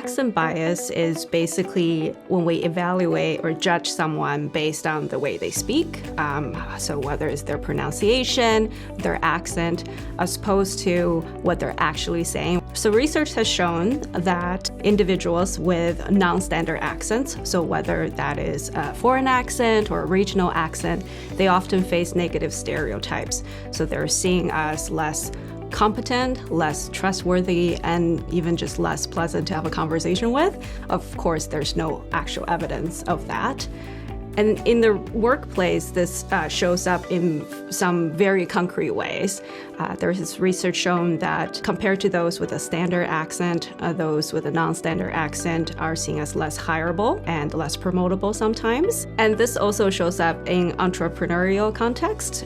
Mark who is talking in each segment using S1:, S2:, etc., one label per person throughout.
S1: Accent bias is basically when we evaluate or judge someone based on the way they speak. So whether it's their pronunciation, their accent, as opposed to what they're actually saying. So research has shown that individuals with non-standard accents, so whether that is a foreign accent or a regional accent, they often face negative stereotypes. So they're seen as less competent, less trustworthy, and even just less pleasant to have a conversation with. Of course, there's no actual evidence of that. And in the workplace, this shows up in some very concrete ways. There's research shown that compared to those with a standard accent, those with a non-standard accent are seen as less hireable and less promotable sometimes. And this also shows up in entrepreneurial context,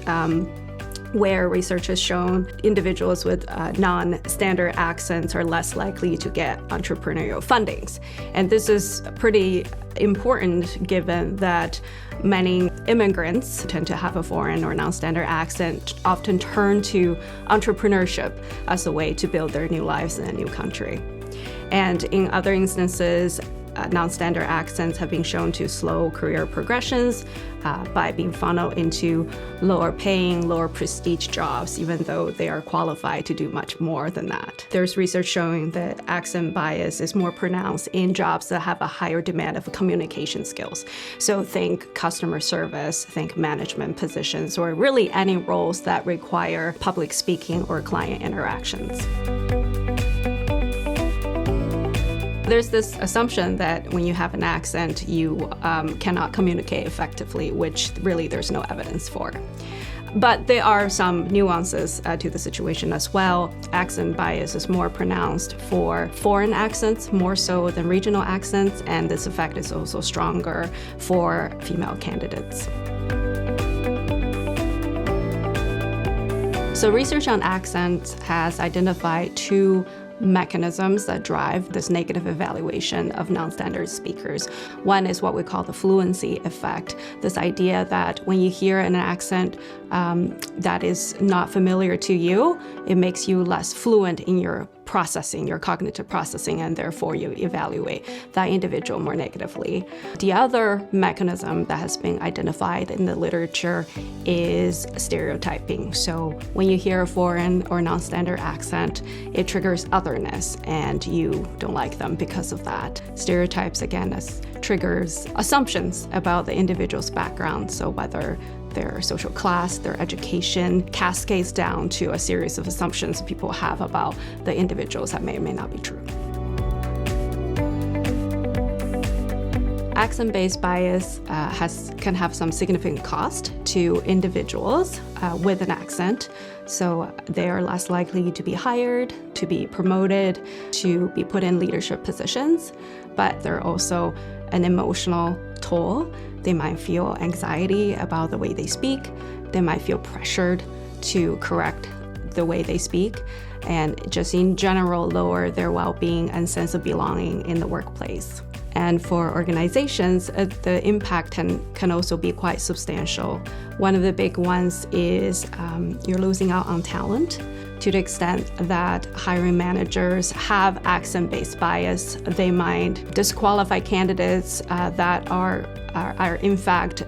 S1: where research has shown individuals with non-standard accents are less likely to get entrepreneurial fundings. And this is pretty important given that many immigrants tend to have a foreign or non-standard accent, often turn to entrepreneurship as a way to build their new lives in a new country. And in other instances, non-standard accents have been shown to slow career progressions by being funneled into lower paying, lower prestige jobs, even though they are qualified to do much more than that. There's research showing that accent bias is more pronounced in jobs that have a higher demand of communication skills. So think customer service, think management positions, or really any roles that require public speaking or client interactions. There's this assumption that when you have an accent, you cannot communicate effectively, which really there's no evidence for. But there are some nuances to the situation as well. Accent bias is more pronounced for foreign accents, more so than regional accents, and this effect is also stronger for female candidates. So research on accents has identified two mechanisms that drive this negative evaluation of non-standard speakers. One is what we call the fluency effect, this idea that when you hear an accent that is not familiar to you, it makes you less fluent in your processing, your cognitive processing, and therefore you evaluate that individual more negatively. The other mechanism that has been identified in the literature is stereotyping. So when you hear a foreign or non-standard accent, it triggers otherness and you don't like them because of that. Stereotypes, again, triggers assumptions about the individual's background, so whether their social class, their education, cascades down to a series of assumptions people have about the individuals that may or may not be true. Accent-based bias can have some significant cost to individuals with an accent. So they are less likely to be hired, to be promoted, to be put in leadership positions, but they're also an emotional toll. They might feel anxiety about the way they speak. They might feel pressured to correct the way they speak, and just in general lower their well-being and sense of belonging in the workplace. And for organizations, the impact can also be quite substantial. One of the big ones is you're losing out on talent. To the extent that hiring managers have accent-based bias, they might disqualify candidates that are in fact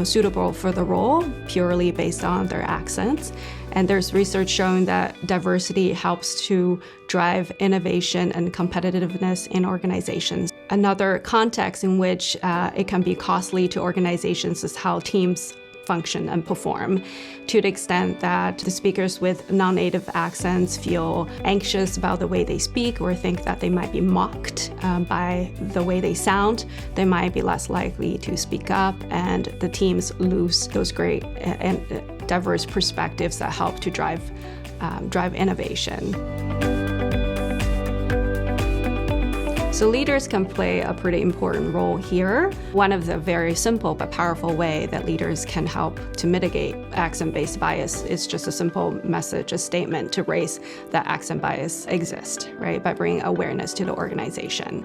S1: suitable for the role purely based on their accents. And there's research showing that diversity helps to drive innovation and competitiveness in organizations. Another context in which it can be costly to organizations is how teams function and perform, to the extent that the speakers with non-native accents feel anxious about the way they speak or think that they might be mocked by the way they sound. They might be less likely to speak up, and the teams lose those great and diverse perspectives that help to drive innovation. So leaders can play a pretty important role here. One of the very simple but powerful way that leaders can help to mitigate accent-based bias is just a simple message, a statement to raise that accent bias exists, right? By bringing awareness to the organization.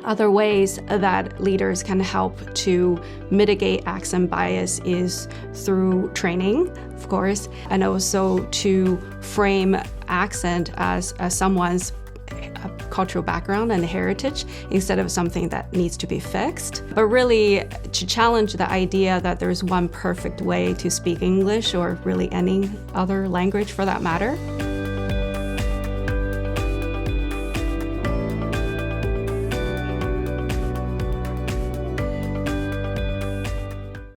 S1: Other ways that leaders can help to mitigate accent bias is through training, of course, and also to frame accent as someone's cultural background and heritage instead of something that needs to be fixed. But really to challenge the idea that there's one perfect way to speak English or really any other language for that matter.